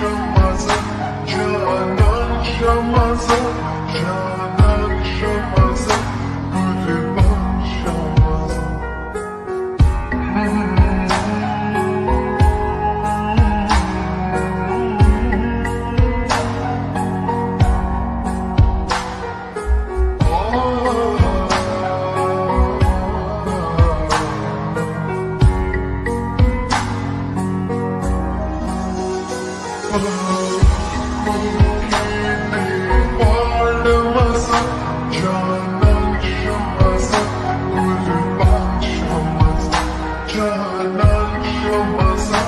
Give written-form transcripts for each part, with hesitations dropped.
şamaza, canan şamaza, canan şamaza, kurban şamaza. Bağlamasa, canan şamaza, kurban şamaza, canan şamaza,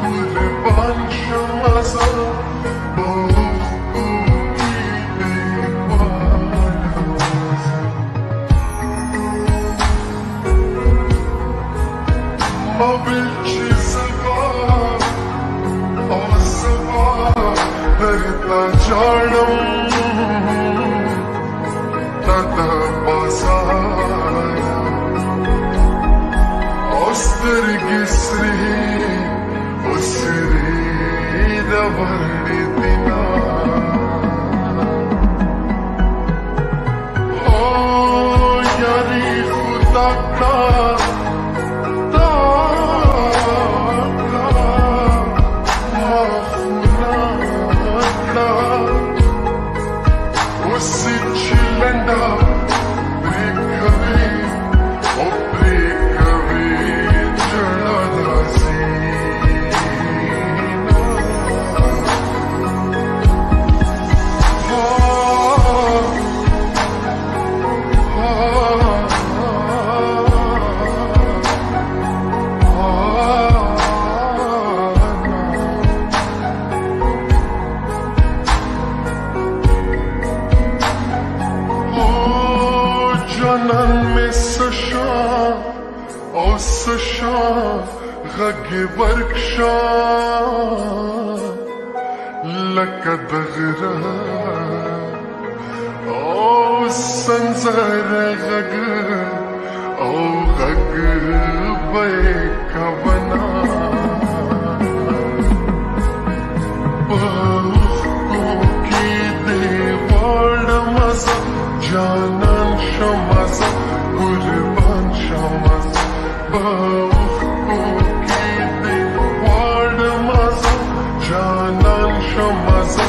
kurban şamaza, bağlamasa. Mobilci sabah, o sabah, hırta çağırdım, tada basaya. Ostur gisri, o sri da varditina. O yari khuda ka canan में सशा ओ सशा गग वर्कशा लकद गरा ओ संजर गग ओ गग बेकबना की देवाड़ मजा canan şamaza, kurban şamaza, bağ kedi varmaza, canan şamaza,